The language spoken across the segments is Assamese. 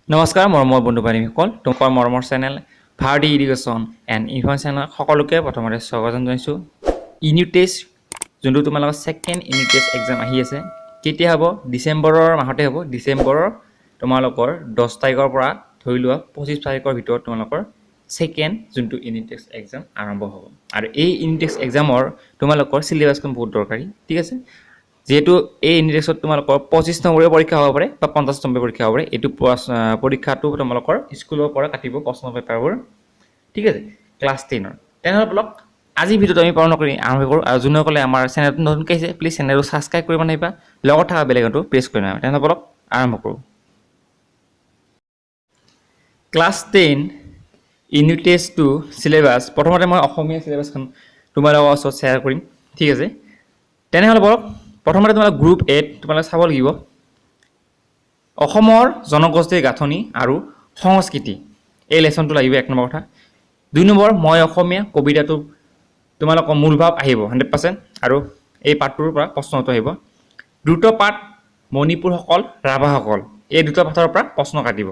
নমস্কাৰ মৰমৰ বন্ধু বান্ধৱীসকল তোমালোকৰ মৰমৰ channel Bharati education and information সকলোকে প্ৰথমতে স্বাগতম জনাইছোঁ ইউনিট টেষ্ট যোনটো তোমালোকৰ ছেকেণ্ড ইউনিট টেষ্ট এক্সাম আহি আছে কেতিয়া হ'ব ডিচেম্বৰৰ মাহতে হ'ব ডিচেম্বৰৰ তোমালোকৰ 10 তাৰিখৰ পৰা ধৰি লোৱা 25 তাৰিখৰ ভিতৰত তোমালোকৰ ছেকেণ্ড যোনটো ইউনিট টেষ্ট এক্সাম আৰম্ভ হ'ব আৰু এই ইউনিট টেষ্ট এক্সামৰ তোমালোকৰ চিলেবাছখন বহুত দৰকাৰী ঠিক আছে যেহেতু এই ইউনিট টেষ্টত তোমালোকৰ 25 নম্বৰৰ পৰীক্ষা হ'ব পাৰে বা 50 নম্বৰ পৰীক্ষা হ'ব পাৰে এইটো পৰীক্ষাটো তোমালোকৰ স্কুলৰ পৰা কাটিব প্ৰশ্ন পেপাৰবোৰ ঠিক আছে ক্লাছ 10ৰ তেনেহ'লে ব্লক আজি ভিডিঅ'টো আমি পালন কৰি আৰম্ভ কৰোঁ আৰু যোনসকলে আমাৰ চেনেলটো নতুনকৈ আহিছে প্লিজ চেনেলটো ছাবস্ক্ৰাইব কৰিব নাহিবা লগত থকা বেল আইকনটো প্ৰেছ কৰি নাহিবা তেনেহ'লে ব্লক আৰম্ভ কৰোঁ ক্লাছ 10 ইউনিট টেষ্ট 2 চিলেবাছ প্ৰথমতে মই অসমীয়া চিলেবাছখন তোমালোকৰ ওচৰত শ্বেয়াৰ কৰিম ঠিক আছে তেনেহ'লে ব্লক প্ৰথমতে তোমালোক গ্ৰুপ 8 তোমালোকে চাব লাগিব অসমৰ জনগোষ্ঠীৰ গাঁথনি আৰু সংস্কৃতি এই লেসনটো লাগিব এক নম্বৰ কথা দুই নম্বৰ মই অসমীয়া কবিতাটো তোমালোকৰ মূল ভাৱ আহিব 100% আৰু এই পাঠটোৰ পৰা প্ৰশ্নটো আহিব দ্ৰুত পাঠ মণিপুৰসকল ৰাভাসকল এই দুটা পাঠৰ পৰা প্ৰশ্ন কাটিব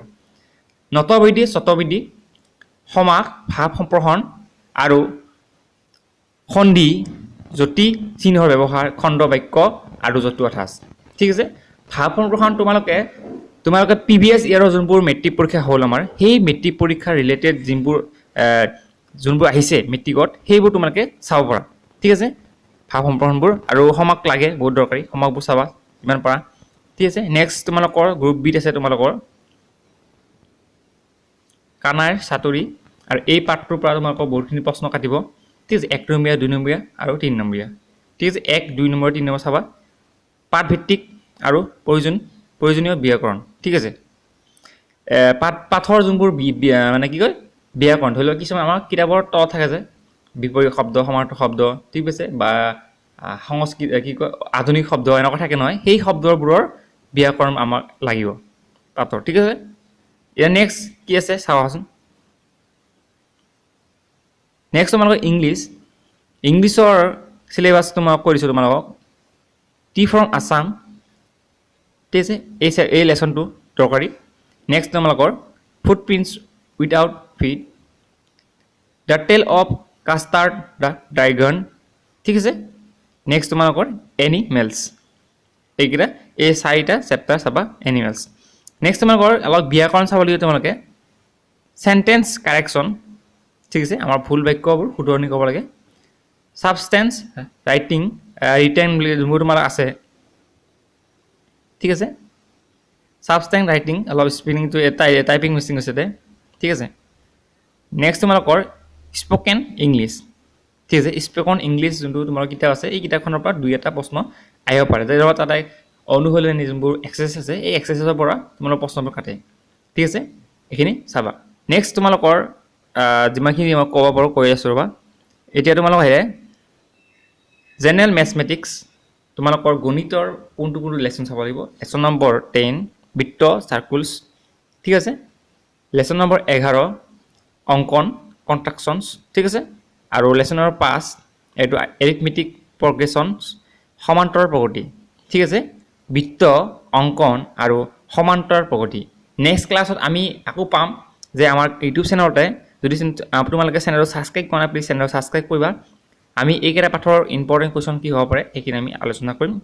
নতবিধি শতবিধি সমাস ভাৱ সম্প্ৰসাৰণ আৰু সন্ধি জ্যোতি চিহ্নৰ ব্যৱহাৰ খণ্ড বাক্য আৰু জতুৱা ঠাঁচ ঠিক আছে ভাৱ সম্প্ৰসাৰণ তোমালোকে প্ৰিভিয়াছ ইয়াৰৰ যোনবোৰ মেট্ৰিক পৰীক্ষা হ'ল আমাৰ সেই মেট্ৰিক পৰীক্ষা ৰিলেটেড যোনবোৰ আহিছে মেট্ৰিকত সেইবোৰ তোমালোকে চাব পৰা ঠিক আছে ভাৱ সম্প্ৰসাৰণবোৰ আৰু সমাক লাগে বহুত দৰকাৰী সমাকবোৰ চাবা ইমান পৰা ঠিক আছে নেক্সট তোমালোকৰ গ্ৰুপ বিত আছে তোমালোকৰ কানাৰ চাতুৰি আৰু এই পাঠটোৰ পৰা তোমালোকৰ বহুতখিনি প্ৰশ্ন কাটিব ঠিক আছে 1 নম্বৰীয়া 2 নম্বৰীয়া আৰু 3 নম্বৰীয়া ঠিক আছে 1 2 নম্বৰ 3 নম্বৰ চাবা পাঠ ভিত্তিক আৰু প্ৰয়োজনীয় ব্যাকৰণ ঠিক আছে পাঠৰ যোনবোৰ মানে কি কয় ব্যাকৰণ ধৰি লওক কিছুমান আমাৰ কিতাপৰ তলত থাকে যে বিপৰীত শব্দ সমাৰ্থক শব্দ ঠিক আছে বা সংস্কৃত কি কয় আধুনিক শব্দ এনেকুৱা থাকে নহয় সেই শব্দবোৰৰ ব্যাকৰণ আমাক লাগিব পাঠৰ ঠিক আছে ইয়াৰ নেক্সট কি আছে চাওঁচোন নেক্সট তোমালোকৰ ইংলিছৰ চিলেবাছ তোমাক কৈ দিছোঁ তোমালোকক টি ফ্ৰম আছাম ঠিক আছে এই লেসনটো দৰকাৰী নেক্সট তোমালোকৰ ফুটপ্ৰিণ্টছ উইথাউট ফিট দ্য টেল অফ কাষ্টাৰ্ড দ্য ড্ৰাগন ঠিক আছে নেক্সট তোমালোকৰ এনিমেলছ এইকেইটা এই 4টা চেপ্টাৰ চাবা এনিমেলছ নেক্সট তোমালোকৰ অলপ ব্যাকৰণ চাব লাগিব তোমালোকে সেন্টেন্স কাৰেকশ্যন ঠিক আছে আমাৰ ভুল বাক্যবোৰ শুধৰণি ক'ব লাগে সাবষ্টেন্স ৰিটেন বুলি যোনবোৰ তোমাৰ আছে ঠিক আছে সাবষ্টেন্স ৰাইটিং অলপ স্পেলিংটো টাইপিং মিছিং হৈছে দে ঠিক আছে নেক্সট তোমালোকৰ স্পকেন ইংলিছ ঠিক আছে স্পকেন ইংলিছ যোনটো তোমাৰ কিতাপ আছে এই কিতাপখনৰ পৰা দুই এটা প্ৰশ্ন আহিব পাৰে যেনেকুৱা তাতে অনুশীলনী যোনবোৰ এক্সাৰচাইজ আছে এই এক্সাৰচাইজৰ পৰা তোমালোকৰ প্ৰশ্নবোৰ কাটে ঠিক আছে এইখিনি চাবা নেক্সট তোমালোকৰ যিমানখিনি মই ক'ব পাৰোঁ কৈ আছোঁ ৰ'বা এতিয়া তোমালোক আহে জেনেৰেল মেথমেটিক্স তোমালোকৰ গণিতৰ কোনটো লেসন চাব লাগিব লেসন নম্বৰ 10 বৃত্ত সাৰ্কুলছ ঠিক আছে লেসন নম্বৰ 11 অংকন কন্ট্ৰাকশ্যনছ ঠিক আছে আৰু লেসন নম্বৰ 5 এইটো এৰিথমেটিক প্ৰগ্ৰেছনছ সমান্তৰ প্ৰগতি ঠিক আছে বৃত্ত অংকন আৰু সমান্তৰ প্ৰগতি নেক্সট ক্লাছত আমি আকৌ পাম যে আমাৰ ইউটিউব চেনেলতে যদি তোমালোকে চেনেলটো ছাবস্ক্ৰাইব কৰা নাই প্লিজ চেনেলটো ছাবস্ক্ৰাইব কৰিবা আমি এইকেইটা পাঠৰ ইম্পৰ্টেণ্ট কুৱেশ্যন কি হ'ব পাৰে সেইখিনি আমি আলোচনা কৰিম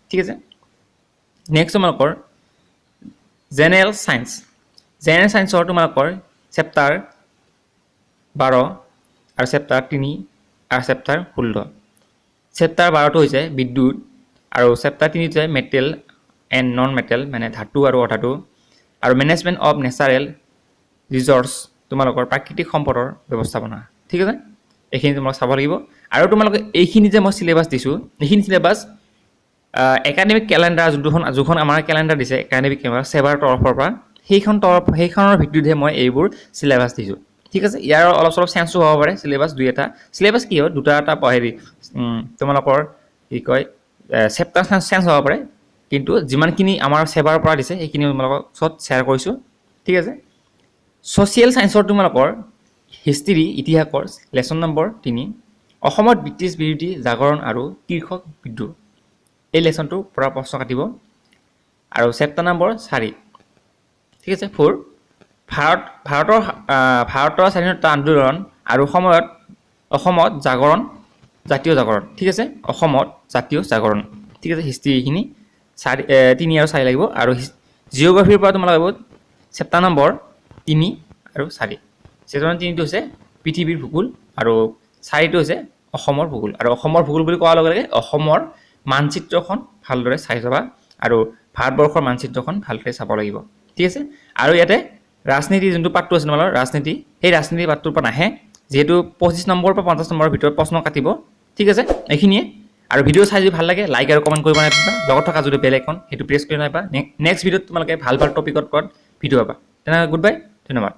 ঠিক আছে নেক্সট তোমালোকৰ জেনেৰেল চায়েন্সৰ তোমালোকৰ চেপ্টাৰ 12 আৰু চেপ্টাৰ 3 আৰু চেপ্টাৰ 16 চেপ্টাৰ 12টো হৈছে বিদ্যুৎ আৰু চেপ্টাৰ 3 হৈছে মেটেল এণ্ড নন মেটেল মানে ধাতু আৰু অধাতু আৰু মেনেজমেণ্ট অফ নেচাৰেল ৰিচৰ্চ তোমালোকৰ প্ৰাকৃতিক সম্পদৰ ব্যৱস্থাপনা ঠিক আছে এইখিনি তোমালোক চাব লাগিব আৰু তোমালোকে এইখিনি যে মই চিলেবাছ দিছোঁ এইখিনি চিলেবাছ একাডেমিক কেলেণ্ডাৰ যোনখন আমাৰ কেলেণ্ডাৰ দিছে একাডেমিক সেৱাৰ তৰফৰ পৰা সেইখনৰ ভিত্তিতহে মই এইবোৰ চিলেবাছ দিছোঁ ঠিক আছে ইয়াৰ অলপ চলপ চেঞ্জো হ'ব পাৰে চিলেবাছ দুই এটা চিলেবাছ কি হয় দুটা এটা হেৰি তোমালোকৰ কি কয় চেপ্টাৰ চেঞ্জ হ'ব পাৰে কিন্তু যিমানখিনি আমাৰ সেৱাৰ পৰা দিছে সেইখিনি তোমালোকৰ ওচৰত শ্বেয়াৰ কৰিছোঁ ঠিক আছে ছ'চিয়েল চায়েন্সৰ তোমালোকৰ হিষ্ট্ৰী ইতিহাসৰ লেসন নম্বৰ 3 অসমত ব্ৰিটিছ বিৰোধী জাগৰণ আৰু কৃষক বিদ্ৰোহ এই লেসনটোৰ পৰা প্ৰশ্ন কাটিব আৰু চেপ্টাৰ নম্বৰ 4 ঠিক আছে 4 ভাৰতৰ স্বাধীনতা আন্দোলন আৰু অসমত জাতীয় জাগৰণ ঠিক আছে অসমত জাতীয় জাগৰণ ঠিক আছে হিষ্ট্ৰী এইখিনি 3 আৰু 4 লাগিব আৰু জিঅ'গ্ৰাফিৰ পৰা তোমালোক লাগিব চেপ্টাৰ নম্বৰ 3 আৰু 4 চেপ্টাৰ 3টো হৈছে পৃথিৱীৰ ভূগোল আৰু 4টো হৈছে অসমৰ ভূগোল আৰু অসমৰ ভূগোল বুলি কোৱাৰ লগে লগে অসমৰ মানচিত্ৰখন ভালদৰে চাই যাবা আৰু ভাৰতবৰ্ষৰ মানচিত্ৰখন ভালদৰে চাব লাগিব ঠিক আছে আৰু ইয়াতে ৰাজনীতি যোনটো পাঠটো আছে তোমালোকৰ ৰাজনীতি সেই ৰাজনীতি পাঠটোৰ পৰা নাহে যেহেতু 25 নম্বৰ পৰা 50 নম্বৰৰ ভিতৰত প্ৰশ্ন কাটিব ঠিক আছে এইখিনিয়ে আৰু ভিডিঅ' চাই যদি ভাল লাগে লাইক আৰু কমেণ্ট কৰিব নাপাবা লগত থকা যদি বেল আইকন সেইটো প্ৰেছ কৰি নাপাবা নেক্সট ভিডিঅ'ত তোমালোকে ভাল টপিকত ভিডিঅ' পাবা তেনেহ'লে গুড বাই ধন্যবাদ